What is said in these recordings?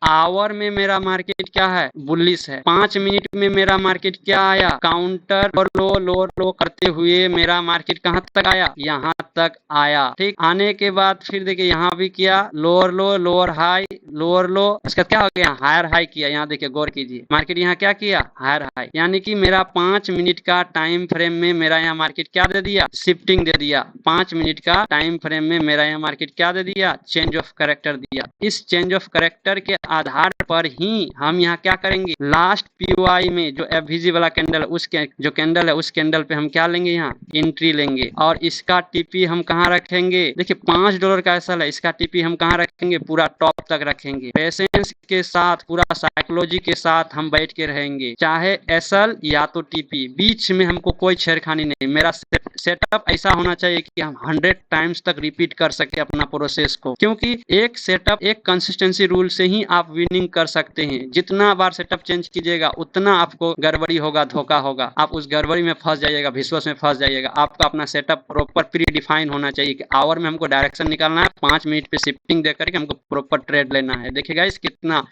Our में मेरा market क्या है, बुलिश है। 5 मिनट में मेरा मार्केट क्या आया, काउंटर और लो लोअर लो करते हुए मेरा मार्केट कहां तक आया, यहां तक आया। ठीक, आने के बाद फिर देखिए यहां भी किया, लोअर लो लोअर हाई लोअर लो, इसका क्या हो गया, हायर हाई किया। यहाँ देखिए गौर कीजिए, मार्केट यहाँ क्या किया, हायर हाई। यानी कि मेरा 5 मिनट का टाइम फ्रेम में मेरा यहाँ मार्केट क्या दे दिया, शिफ्टिंग दे दिया। 5 मिनट का टाइम फ्रेम में मेरा यहाँ मार्केट क्या दे दिया, चेंज ऑफ करेक्टर दिया। इस चेंज ऑफ करेक्टर के आधार पर ही हम यहाँ क्या करेंगे, लास्ट पीओआई में जो एफवीजी वाला कैंडल है, जो कैंडल है उस कैंडल पे हम क्या लेंगे, यहाँ एंट्री लेंगे। और इसका टीपी हम कहाँ रखेंगे, देखिए $5 का एसएल है, इसका टीपी हम कहाँ रखेंगे, पूरा टॉप तक रखेंगे। पेशेंस के साथ, पूरा साइकोलॉजी के साथ हम बैठ के रहेंगे, चाहे एसएल या तो टीपी, बीच में हमको कोई छेड़खानी नहीं। मेरा सेटअप ऐसा होना चाहिए कि हम 100 टाइम्स तक रिपीट कर सके अपना प्रोसेस को, क्योंकि एक सेटअप, एक कंसिस्टेंसी रूल से ही आप विनिंग कर सकते हैं। जितना बार सेटअप चेंज कीजिएगा उतना आपको गड़बड़ी होगा, धोखा होगा, आप उस गड़बड़ी में फंस जाइएगा, विश्वास में फंस जाइएगा। आपका अपना सेटअप प्रॉपर प्री डिफाइन होना चाहिए कि आवर में हमको डायरेक्शन निकालना है, 5 मिनट पे शिफ्टिंग देकर के हमको प्रॉपर ट्रेड लेना है। देखिएगा इस कितना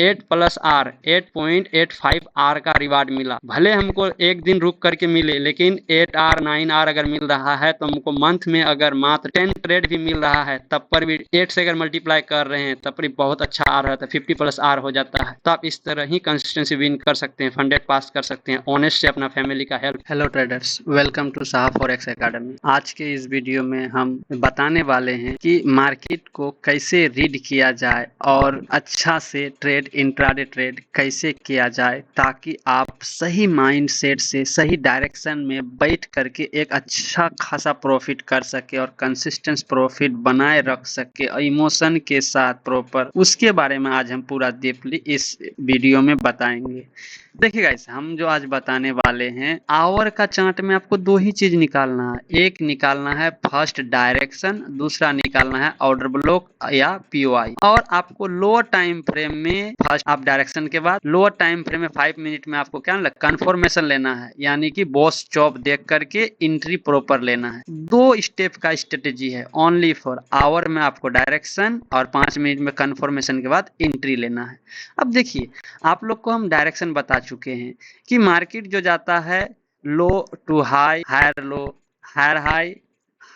8+R 8.85 आर का रिवार्ड मिला। भले हमको एक दिन रुक करके मिले, लेकिन 8R 9R अगर मिल रहा है तो हमको मंथ में अगर मात्र 10 ट्रेड भी मिल रहा है, तब पर भी 8 से अगर मल्टीप्लाई कर रहे हैं तब पर भी बहुत अच्छा आ रहा था, 50+R हो जाता है। तो आप इस तरह ही कंसिस्टेंसी विन कर सकते हैं, फंडेड पास कर सकते हैं, ऑनेस्ट से अपना फैमिली का help. Hello traders, welcome to Saha forex academy. आज के इस वीडियो में हम बताने वाले हैं कि मार्केट को कैसे रीड किया जाए और अच्छा से ट्रेड, इंट्राडे ट्रेड कैसे किया जाए, ताकि आप सही माइंड सेट से सही डायरेक्शन में बैठ करके एक अच्छा खासा प्रॉफिट कर सके और कंसिस्टेंट प्रॉफिट बनाए रख सके इमोशन के साथ प्रॉपर। उसके बारे में आज हम पूरा डीपली इस वीडियो में बताएंगे। देखिए गाइस, हम जो आज बताने वाले हैं, आवर का चार्ट में आपको दो ही चीज निकालना है। एक निकालना है फर्स्ट डायरेक्शन, दूसरा निकालना है ऑर्डर ब्लॉक या पीओआई। और आपको लोअर टाइम फ्रेम में फर्स्ट आप डायरेक्शन के बाद लोअर टाइम फ्रेम में 5 मिनट में आपको क्या कंफर्मेशन लेना है, यानी कि बॉस चॉप देख करके एंट्री प्रॉपर लेना है। 2 स्टेप का स्ट्रेटेजी है ओनली फॉर आवर में, आपको डायरेक्शन और 5 मिनट में कंफर्मेशन के बाद एंट्री लेना है। अब देखिए, आप लोग को हम डायरेक्शन बता चुके हैं कि मार्केट जो जाता है low to high, higher low, higher high,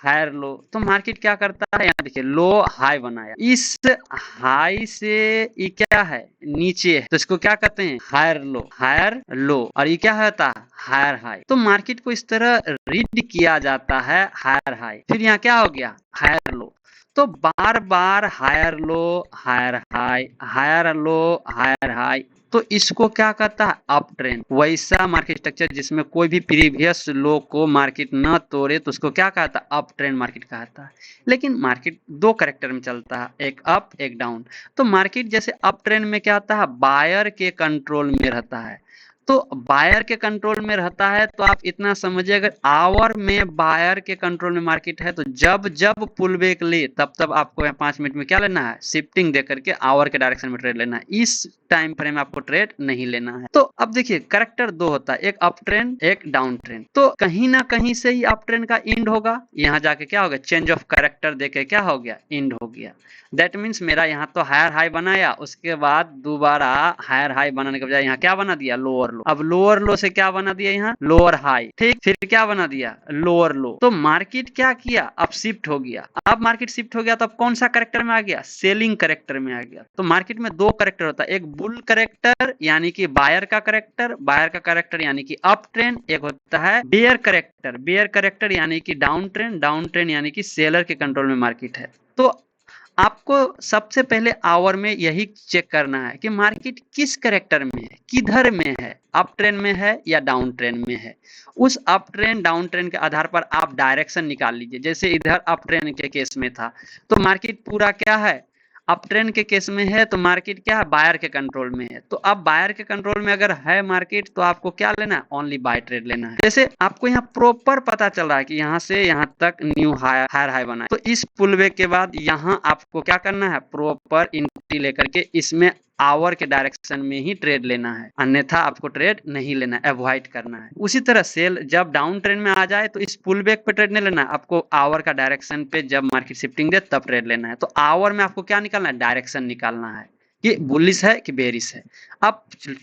higher low, तो मार्केट क्या करता है, यहाँ देखिए लो हाई बनाया, इस हाई से ये क्या है, नीचे है, तो इसको क्या कहते हैं, हायर लो, हायर लो, और ये क्या होता है, हायर हाई। तो मार्केट को इस तरह रीड किया जाता है, हायर हाई, फिर यहाँ क्या हो गया, हायर लो। तो बार बार higher low, higher high, higher low, higher high, तो इसको क्या कहता है, अप ट्रेंड। वैसा मार्केट स्ट्रक्चर जिसमें कोई भी प्रीवियस लो को मार्केट न तोड़े, तो उसको क्या कहता है, अप ट्रेंड मार्केट कहता है। लेकिन मार्केट 2 कैरेक्टर में चलता है, एक अप एक डाउन। तो मार्केट जैसे अप ट्रेंड में क्या होता है, बायर के कंट्रोल में रहता है। तो बायर के कंट्रोल में रहता है, तो आप इतना समझिए, अगर आवर में बायर के कंट्रोल में मार्केट है, तो जब जब पुल बैक ले तब तब आपको यहाँ 5 मिनट में क्या लेना है, शिफ्टिंग दे करके आवर के डायरेक्शन में ट्रेड लेना है। इस टाइम फ्रेम में आपको ट्रेड नहीं लेना है। तो अब देखिए कैरेक्टर 2 होता है, एक अप ट्रेंड एक डाउन ट्रेंड। तो कहीं ना कहीं से ही अप ट्रेंड का एंड होगा, यहाँ जाके क्या होगा, चेंज ऑफ कैरेक्टर देके क्या हो गया, एंड हो गया। दैट मीन्स मेरा यहाँ तो हायर हाई बनाया, उसके बाद दोबारा हायर हाई बनाने के बजाय यहाँ क्या बना दिया, लोअर लो। अब लोअर लो से क्या बना दिया, यहाँ लोअर हाई, ठीक, फिर क्या बना दिया, लोअर लो। तो मार्केट क्या किया, अब शिफ्ट हो गया। अब मार्केट शिफ्ट हो गया तो अब कौन सा करेक्टर में आ गया, सेलिंग करेक्टर में आ गया। तो मार्केट में 2 करेक्टर होता है, एक बुल करेक्टर यानी कि बायर का करेक्टर यानी कि अप ट्रेंड, एक होता है बेयर करेक्टर यानी कि डाउन ट्रेंड यानी कि सेलर के कंट्रोल में मार्केट है। तो आपको सबसे पहले आवर में यही चेक करना है कि मार्केट किस करेक्टर में है, किधर में है, अप ट्रेंड में है या डाउन ट्रेंड में है। उस अप ट्रेंड डाउन ट्रेंड के आधार पर आप डायरेक्शन निकाल लीजिए। जैसे इधर अप ट्रेंड के केस में था, तो मार्केट पूरा क्या है, अप ट्रेंड के केस में है, तो मार्केट क्या है, बायर के कंट्रोल में है। तो अब बायर के कंट्रोल में अगर है मार्केट, तो आपको क्या लेना है, ओनली बाय ट्रेड लेना है। जैसे आपको यहाँ प्रॉपर पता चल रहा है कि यहाँ से यहाँ तक न्यू हायर हाई बना है, तो इस पुल बैक के बाद यहाँ आपको क्या करना है, प्रॉपर एंट्री लेकर के इसमें आवर के डायरेक्शन में ही ट्रेड लेना है, अन्यथा आपको ट्रेड नहीं लेना है, अवॉइड करना है। उसी तरह सेल जब डाउन ट्रेंड में आ जाए तो इस पुल बैक पे ट्रेड नहीं लेना है, आपको आवर का डायरेक्शन पे जब मार्केट शिफ्टिंग दे तब ट्रेड लेना है। तो आवर में आपको क्या निकालना है, डायरेक्शन निकालना है कि बुलिश है कि बेरिश है। अब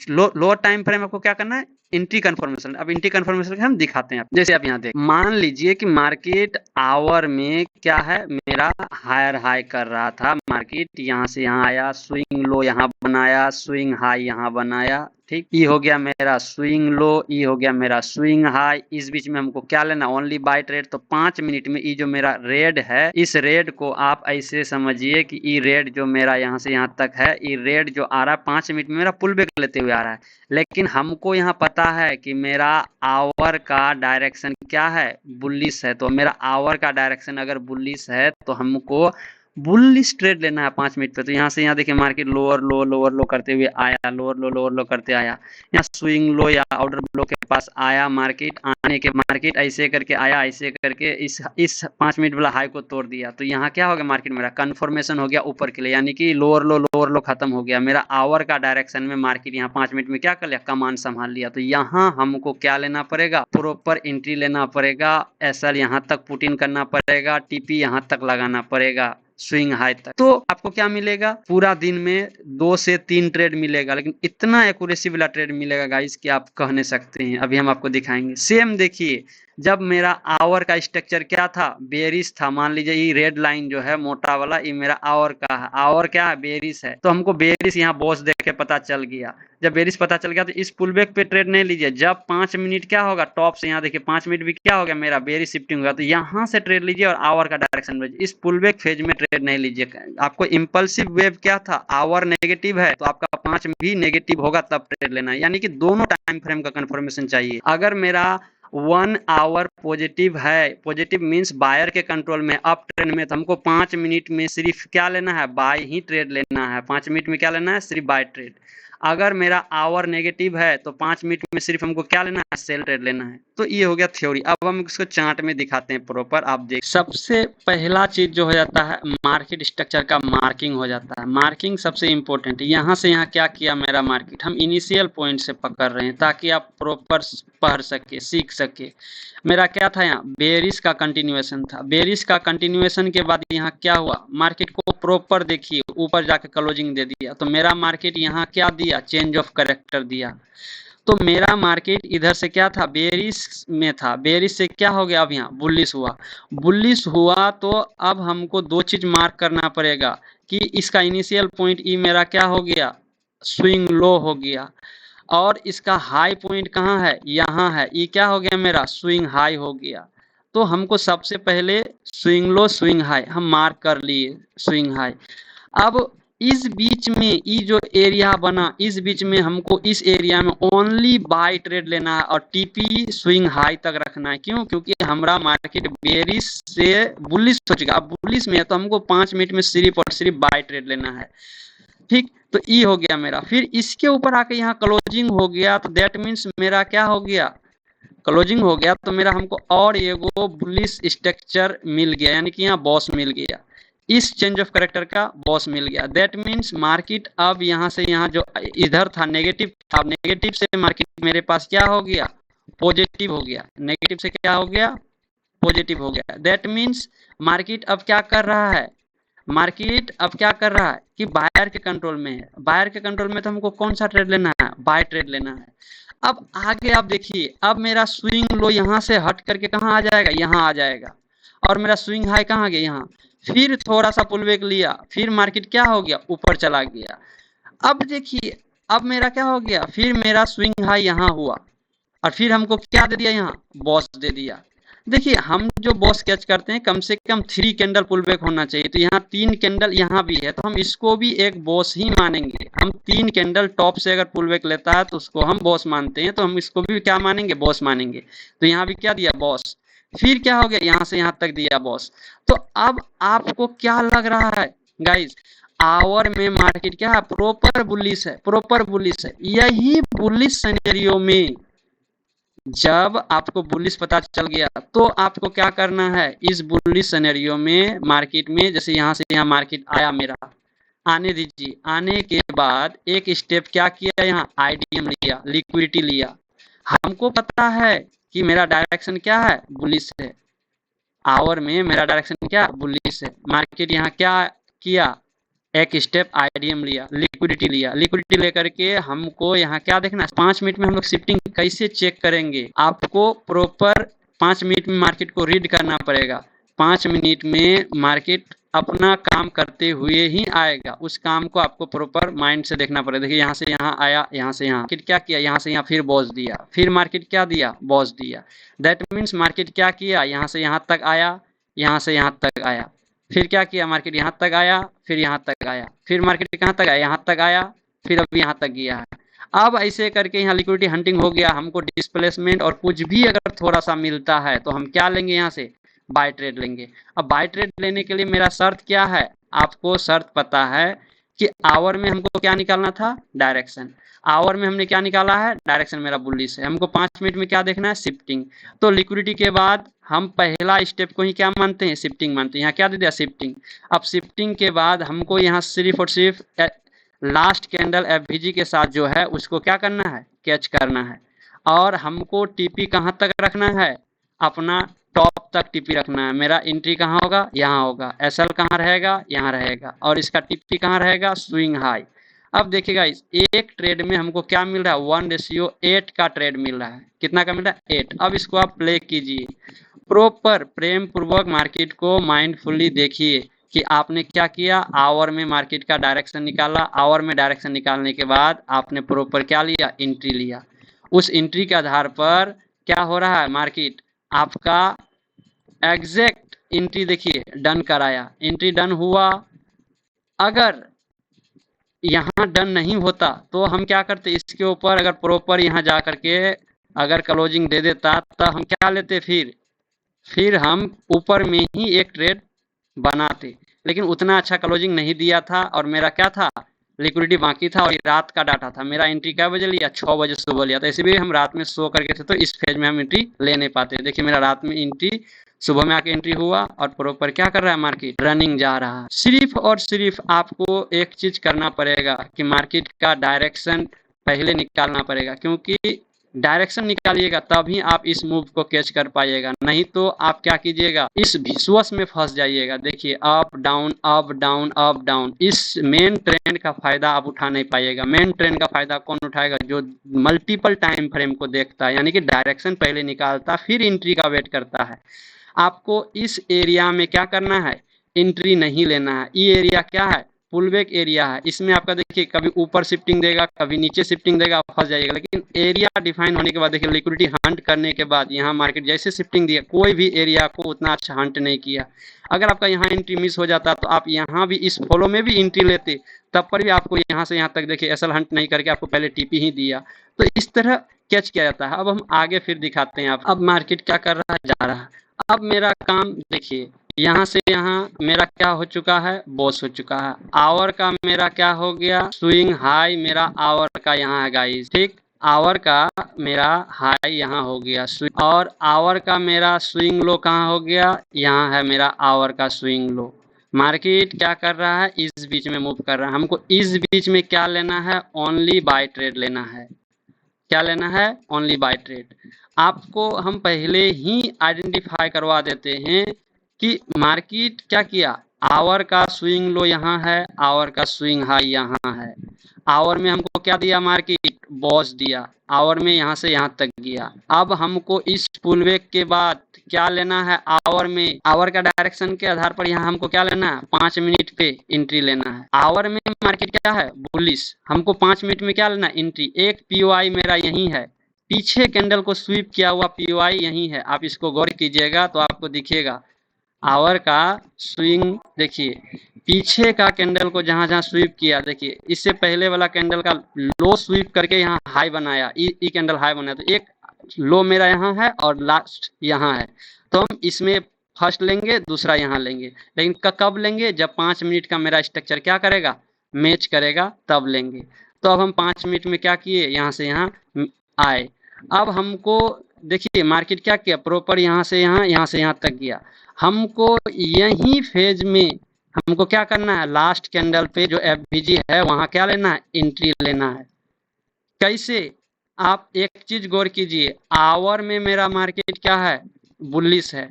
लोअर टाइम फ्रेम आपको क्या करना है, एंट्री कंफर्मेशन। अब एंट्री कंफर्मेशन हम दिखाते हैं। जैसे आप यहाँ देख, मान लीजिए कि मार्केट आवर में क्या है, मेरा हायर हाई कर रहा था, मार्केट यहाँ से यहाँ आया, स्विंग लो यहाँ बनाया, स्विंग हाई यहाँ बनाया, ठीक। ई हो गया मेरा स्विंग लो, ई हो गया मेरा स्विंग हाई। इस बीच में हमको क्या लेना, ओनली बाय ट्रेड। तो 5 मिनट में ई जो मेरा रेड है, इस रेड को आप ऐसे समझिए कि ई रेड जो मेरा यहाँ से यहाँ तक है, ई रेड जो आ रहा है 5 मिनट में मेरा पुल बैक लेते हुए आ रहा है। लेकिन हमको यहाँ पता है कि मेरा आवर का डायरेक्शन क्या है, बुलिश है। तो मेरा आवर का डायरेक्शन अगर बुलिश है तो हमको बुलिश ट्रेड लेना है 5 मिनट पे। तो यहाँ से यहाँ देखिए मार्केट लोअर लो करते हुए आया, लोअर लो करते आया, यहाँ स्विंग लो या ऑर्डर ब्लो के पास आया मार्केट। आने के मार्केट ऐसे करके आया, ऐसे करके इस 5 मिनट वाला हाई को तोड़ दिया। तो यहाँ क्या हो गया, मार्केट मेरा कन्फर्मेशन हो गया ऊपर के लिए, यानी कि लोअर लो खत्म हो गया। मेरा आवर का डायरेक्शन में मार्केट यहाँ 5 मिनट में क्या कर लिया, कमान संभाल लिया। तो यहाँ हमको क्या लेना पड़ेगा, प्रॉपर एंट्री लेना पड़ेगा, एसएल यहाँ तक पुट इन करना पड़ेगा, टीपी यहाँ तक लगाना पड़ेगा, स्विंग हाई तक। तो आपको क्या मिलेगा, पूरा दिन में 2 से 3 ट्रेड मिलेगा, लेकिन इतना एक्यूरेसी वाला ट्रेड मिलेगा गाइस कि आप कह नहीं सकते हैं। अभी हम आपको दिखाएंगे। सेम देखिए, जब मेरा आवर का स्ट्रक्चर क्या था, बेरिश था। मान लीजिए ये रेड लाइन जो है मोटा वाला, ये मेरा आवर का है। आवर क्या है, बेरिश है। तो हमको बेरिश यहाँ बॉस देख के पता चल गया। जब बेरिश पता चल गया तो इस पुल बैक पे ट्रेड नहीं लीजिए। जब 5 मिनट क्या होगा, टॉप से यहाँ देखिए 5 मिनट भी क्या हो गया, मेरा बेरिश शिफ्टिंग होगा, तो यहाँ से ट्रेड लीजिए और आवर का डायरेक्शन में। इस पुल बैक फेज में ट्रेड नहीं लीजिए। आपको इंपल्सिव वेव क्या था, आवर नेगेटिव है तो आपका 5 भी नेगेटिव होगा तब ट्रेड लेना है। यानी कि दोनों टाइम फ्रेम का कंफर्मेशन चाहिए। अगर मेरा 1 आवर पॉजिटिव है, पॉजिटिव मींस बायर के कंट्रोल में, अप ट्रेंड में, तो हमको 5 मिनट में सिर्फ क्या लेना है, बाय ही ट्रेड लेना है। 5 मिनट में क्या लेना है, सिर्फ बाय ट्रेड। अगर मेरा आवर नेगेटिव है तो 5 मिनट में सिर्फ हमको क्या लेना है, सेल ट्रेड लेना है। तो ये हो गया थ्योरी। अब हम इसको चार्ट में दिखाते हैं प्रॉपर। आप देख, सबसे पहला चीज जो हो जाता है, मार्केट स्ट्रक्चर का मार्किंग हो जाता है। मार्किंग सबसे इंपॉर्टेंट है। यहाँ से यहाँ क्या किया मेरा मार्केट, हम इनिशियल पॉइंट से पकड़ रहे हैं ताकि आप प्रॉपर पढ़ सके, सीख सके। मेरा क्या था, यहाँ बेरिश का कंटिन्यूएशन था। बेरिश का कंटिन्यूएशन के बाद यहाँ क्या हुआ, मार्केट को प्रॉपर देखिए ऊपर जाके क्लोजिंग दे दिया। तो मेरा मार्केट यहाँ क्या दिया, चेंज ऑफ कैरेक्टर दिया। तो मेरा मार्केट इधर से क्या था, बेरिश में था। बेरिश से क्या हो गया, अब यहाँ बुलिश हुआ। बुलिश हुआ तो अब हमको 2 चीज मार्क करना पड़ेगा कि इसका इनिशियल पॉइंट ई मेरा क्या हो गया, स्विंग लो हो गया। और इसका हाई पॉइंट कहाँ है, यहाँ है। ये क्या हो गया, मेरा स्विंग हाई हो गया। तो हमको सबसे पहले स्विंग लो स्विंग हाई हम मार्क कर लिए, स्विंग हाई। अब इस बीच में ये जो एरिया बना, इस बीच में हमको इस एरिया में ओनली बाय ट्रेड लेना है और टीपी स्विंग हाई तक रखना है। क्यों, क्योंकि हमारा मार्केट बेरिश से बुलिश हो चुका। अब बुलिश में है तो हमको 5 मिनट में सिर्फ और सिर्फ बाय ट्रेड लेना है, ठीक। तो ई हो गया मेरा। फिर इसके ऊपर आके यहाँ क्लोजिंग हो गया, तो दैट मीन्स मेरा क्या हो गया, क्लोजिंग हो गया। तो मेरा हमको और एगो बुलिश स्ट्रक्चर मिल गया, यानी कि यहाँ बॉस मिल गया, इस चेंज ऑफ कैरेक्टर का बॉस मिल गया। दैट मीन्स मार्केट अब यहाँ से यहाँ जो इधर था नेगेटिव था, नेगेटिव से मार्केट मेरे पास क्या हो गया, पॉजिटिव हो गया। नेगेटिव से क्या हो गया, पॉजिटिव हो गया। दैट मीन्स मार्केट अब क्या कर रहा है, मार्केट अब क्या कर रहा है कि बायर के कंट्रोल में है। बायर के कंट्रोल में तो हमको कौन सा ट्रेड लेना है, बाय ट्रेड लेना है। अब आगे आप देखिए, अब मेरा स्विंग लो यहाँ से हट करके कहाँ आ जाएगा, यहाँ आ जाएगा। और मेरा स्विंग हाई कहाँ गया, यहाँ। फिर थोड़ा सा पुल बैक लिया, फिर मार्केट क्या हो गया, ऊपर चला गया। अब देखिए, अब मेरा क्या हो गया, फिर मेरा स्विंग हाई यहाँ हुआ और फिर हमको क्या दे दिया, यहाँ बॉस दे दिया। देखिए, हम जो बॉस कैच करते हैं कम से कम 3 कैंडल पुल बैक होना चाहिए। तो यहाँ 3 कैंडल यहाँ भी है, तो हम इसको भी एक बॉस ही मानेंगे। हम 3 कैंडल टॉप से अगर पुल बैक लेता है तो उसको हम बॉस मानते हैं, तो हम इसको भी क्या मानेंगे, बॉस मानेंगे। तो यहाँ भी क्या दिया, बॉस। फिर क्या हो गया, यहाँ से यहाँ तक दिया बॉस। तो अब आपको क्या लग रहा है गाइस, आवर में मार्केट क्या है, प्रॉपर बुलिश है, प्रॉपर बुलिश है। यही बुलिश सिनेरियो में जब आपको बुलिश पता चल गया तो आपको क्या करना है, इस बुलिश सिनेरियो में मार्केट में, जैसे यहाँ से यहाँ मार्केट आया मेरा, आने दीजिए। आने के बाद एक स्टेप क्या किया, यहाँ आईडीएम लिया, लिक्विडिटी लिया। हमको पता है कि मेरा डायरेक्शन क्या है, बुलिश है। आवर में मेरा डायरेक्शन क्या, बुलिश है। मार्केट यहाँ क्या किया, एक स्टेप आईडीएम लिया, लिक्विडिटी लिया, लिक्विडिटी लेकर के हमको यहाँ क्या देखना है, 5 मिनट में हम लोग शिफ्टिंग कैसे चेक करेंगे, आपको प्रॉपर 5 मिनट में मार्केट को रीड करना पड़ेगा। 5 मिनट में मार्केट अपना काम करते हुए ही आएगा, उस काम को आपको प्रॉपर माइंड से देखना पड़ेगा। देखिए यहाँ से यहाँ आया, यहाँ से यहाँ मार्केट क्या किया, यहाँ से यहाँ फिर बॉस दिया, फिर मार्केट क्या दिया, बॉस दिया। दैट मीन्स मार्केट क्या किया, यहाँ से यहाँ तक आया, यहाँ से यहाँ तक आया, फिर क्या किया, मार्केट यहाँ तक आया, फिर यहाँ तक आया, फिर मार्केट कहाँ तक आया, यहाँ तक आया, फिर अब यहाँ तक गया है। अब ऐसे करके यहाँ लिक्विडिटी हंटिंग हो गया, हमको डिस्प्लेसमेंट और कुछ भी अगर थोड़ा सा मिलता है तो हम क्या लेंगे, यहाँ से बाय ट्रेड लेंगे। अब बाय ट्रेड लेने के लिए मेरा शर्त क्या है, आपको शर्त पता है कि आवर में हमको क्या निकालना था, डायरेक्शन। आवर में हमने क्या निकाला है, डायरेक्शन मेरा बुलिश है। हमको 5 मिनट में क्या देखना है, शिफ्टिंग। तो लिक्विडिटी के बाद हम पहला स्टेप को ही क्या मानते हैं, शिफ्टिंग मानते हैं। यहाँ क्या दे दिया, शिफ्टिंग। अब शिफ्टिंग के बाद हमको यहाँ सिर्फ और सिर्फ लास्ट कैंडल एफवीजी के साथ जो है उसको क्या करना है, कैच करना है। और हमको टीपी कहाँ तक रखना है, अपना टॉप तक टीपी रखना है। मेरा एंट्री कहाँ होगा, यहाँ होगा। एसएल कहाँ रहेगा, यहाँ रहेगा। और इसका टीपी कहाँ रहेगा, स्विंग हाई। अब देखिएगा एक ट्रेड में हमको क्या मिल रहा है, 1:8 का ट्रेड मिल रहा है। कितना का मिल रहा है, 8। अब इसको आप प्ले कीजिए, प्रॉपर प्रेम पूर्वक मार्केट को माइंडफुली देखिए कि आपने क्या किया। आवर में मार्केट का डायरेक्शन निकाला, आवर में डायरेक्शन निकालने के बाद आपने प्रॉपर क्या लिया, एंट्री लिया। उस एंट्री के आधार पर क्या हो रहा है, मार्केट आपका एग्जैक्ट एंट्री देखिए डन कराया, एंट्री डन हुआ। अगर यहाँ डन नहीं होता तो हम क्या करते, इसके ऊपर अगर प्रॉपर यहाँ जा करके अगर क्लोजिंग दे देता तो हम क्या लेते, फिर हम ऊपर में ही एक ट्रेड बनाते। लेकिन उतना अच्छा क्लोजिंग नहीं दिया था और मेरा क्या था, लिक्विडिटी बाकी था और रात का डाटा था। मेरा एंट्री क्या बजे लिया, 6 बजे सुबह लिया था। इसी भी हम रात में सो करके थे तो इस फेज में हम एंट्री ले नहीं पाते। देखिए मेरा रात में एंट्री, सुबह में आके एंट्री हुआ और प्रॉपर क्या कर रहा है, मार्केट रनिंग जा रहा है। सिर्फ और सिर्फ आपको एक चीज करना पड़ेगा कि मार्केट का डायरेक्शन पहले निकालना पड़ेगा, क्योंकि डायरेक्शन निकालिएगा तभी आप इस मूव को कैच कर पाइएगा। नहीं तो आप क्या कीजिएगा, इस विश्वास में फंस जाइएगा। देखिए up down up down up down, इस मेन ट्रेंड का फायदा आप उठा नहीं पाइएगा। मेन ट्रेंड का फायदा कौन उठाएगा, जो मल्टीपल टाइम फ्रेम को देखता है, यानी कि डायरेक्शन पहले निकालता फिर एंट्री का वेट करता है। आपको इस एरिया में क्या करना है, एंट्री नहीं लेना है। ये एरिया क्या है, पुलबैक एरिया है। इसमें आपका देखिए कभी ऊपर शिफ्टिंग देगा, कभी नीचे शिफ्टिंग देगा, आप फंस जाइएगा। लेकिन एरिया डिफाइन होने के बाद देखिए लिक्विडिटी हंट करने के बाद यहाँ मार्केट जैसे शिफ्टिंग दिया, कोई भी एरिया को उतना अच्छा हंट नहीं किया। अगर आपका यहाँ एंट्री मिस हो जाता तो आप यहाँ भी इस फॉलो में भी एंट्री लेते, तब पर भी आपको यहाँ से यहाँ तक देखिए एसएल हंट नहीं करके आपको पहले टीपी ही दिया। तो इस तरह कैच किया जाता है। अब हम आगे फिर दिखाते हैं। अब मार्केट क्या कर रहा है, जा रहा है। अब मेरा काम देखिए, यहाँ से यहाँ मेरा क्या हो चुका है, बॉस हो चुका है। आवर का मेरा क्या हो गया, स्विंग हाई मेरा आवर का यहाँ है गाइस, ठीक। आवर का मेरा हाई यहाँ हो गया और आवर का मेरा स्विंग लो कहाँ हो गया, यहाँ है मेरा आवर का स्विंग लो। मार्केट क्या कर रहा है, इस बीच में मूव कर रहा है। हमको इस बीच में क्या लेना है, ओनली बाय ट्रेड लेना है। क्या लेना है, ओनली बाय ट्रेड। आपको हम पहले ही आइडेंटिफाई करवा देते हैं कि मार्केट क्या किया, आवर का स्विंग लो यहाँ है, आवर का स्विंग हाई यहाँ है। आवर में हमको क्या दिया, मार्केट बॉस दिया, आवर में यहाँ से यहाँ तक गया। अब हमको इस पुलबैक के बाद क्या लेना है, आवर में आवर का डायरेक्शन के आधार पर यहाँ हमको क्या लेना है, 5 मिनट पे एंट्री लेना है। आवर में मार्केट क्या है, बुलिश, हमको 5 मिनट में क्या लेना है, एंट्री। एक पीओआई मेरा यही है, पीछे कैंडल को स्वीप किया हुआ पीओआई यही है। आप इसको गौर कीजिएगा तो आपको दिखेगा आवर का स्विंग। देखिए पीछे का कैंडल को जहां जहां स्वीप किया, देखिए इससे पहले वाला कैंडल का लो स्वीप करके यहाँ हाई बनाया, ई कैंडल हाई बनाया। तो एक लो मेरा यहाँ है और लास्ट यहाँ है, तो हम इसमें फर्स्ट लेंगे, दूसरा यहाँ लेंगे। लेकिन कब लेंगे, जब 5 मिनट का मेरा स्ट्रक्चर क्या करेगा, मैच करेगा, तब लेंगे। तो अब हम 5 मिनट में क्या किए, यहाँ से यहाँ आए। अब हमको देखिए मार्केट क्या किया, प्रॉपर यहाँ से यहाँ, यहाँ से यहाँ तक गया। हमको यही फेज में हमको क्या करना है, लास्ट कैंडल पे जो एफवीजी है वहां क्या लेना है, एंट्री लेना है। कैसे, आप एक चीज गौर कीजिए, आवर में मेरा मार्केट क्या है, बुलिश है।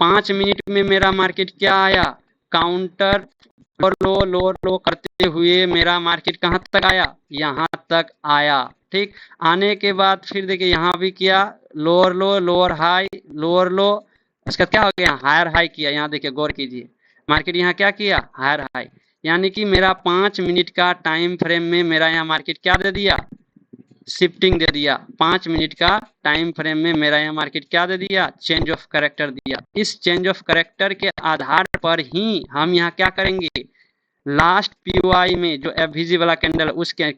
5 मिनट में मेरा मार्केट क्या आया, काउंटर लोअर लो करते हुए मेरा मार्केट कहाँ तक आया, यहाँ तक आया। ठीक, आने के बाद फिर देखिए यहाँ भी किया, लोअर लो, लोअर हाई, लोअर लो, उसका क्या हो गया, हायर हाई किया। यहाँ देखिए गौर कीजिए, मार्केट यहाँ क्या किया, हायर हाई, यानी कि मेरा 5 मिनट का टाइम फ्रेम में मेरा यहाँ मार्केट क्या दे दिया, शिफ्टिंग दे दिया। 5 मिनट का टाइम फ्रेम में मेरा यहाँ मार्केट क्या दे दिया, चेंज ऑफ करेक्टर दिया। इस चेंज ऑफ करेक्टर के आधार पर ही हम यहाँ क्या करेंगे, लास्ट पीओआई में जो एफवीजी वाला कैंडल है उसके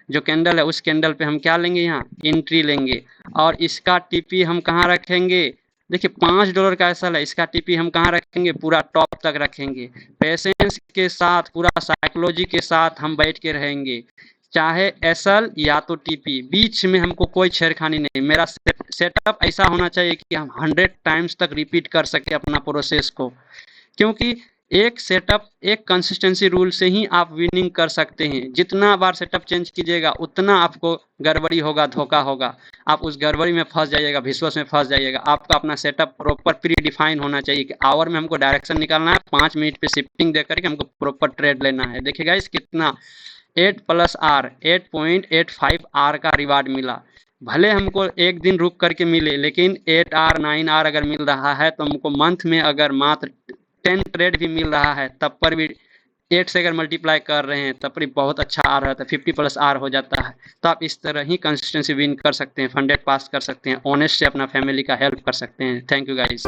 जो कैंडल है उस कैंडल पे हम क्या लेंगे, यहाँ एंट्री लेंगे। और इसका टीपी हम कहाँ रखेंगे, देखिए $5 का एसएल है, इसका टीपी हम कहाँ रखेंगे, पूरा टॉप तक रखेंगे। पेशेंस के साथ, पूरा साइकोलॉजी के साथ हम बैठ के रहेंगे, चाहे एसएल या तो टीपी, बीच में हमको कोई छेड़खानी नहीं। मेरा सेटअप ऐसा होना चाहिए कि हम 100 टाइम्स तक रिपीट कर सके अपना प्रोसेस को, क्योंकि एक सेटअप, एक कंसिस्टेंसी रूल से ही आप विनिंग कर सकते हैं। जितना बार सेटअप चेंज कीजिएगा उतना आपको गड़बड़ी होगा, धोखा होगा, आप उस गड़बड़ी में फंस जाइएगा, विश्वास में फंस जाइएगा। आपका अपना सेटअप प्रॉपर प्री डिफाइन होना चाहिए कि आवर में हमको डायरेक्शन निकालना है, 5 मिनट पे शिफ्टिंग दे करके हमको प्रॉपर ट्रेड लेना है। देखिएगा इस कितना 8+R 8.85R का रिवार्ड मिला। भले हमको एक दिन रुक करके मिले, लेकिन 8R 9R अगर मिल रहा है तो हमको मंथ में अगर मात्र 10 ट्रेड भी मिल रहा है तब पर भी 8 से अगर मल्टीप्लाई कर रहे हैं तब पर बहुत अच्छा आ रहा था, 50+R हो जाता है। तो आप इस तरह ही कंसिस्टेंसी विन कर सकते हैं, 100 पास कर सकते हैं, ऑनेस्ट से अपना फैमिली का हेल्प कर सकते हैं। Thank you guys.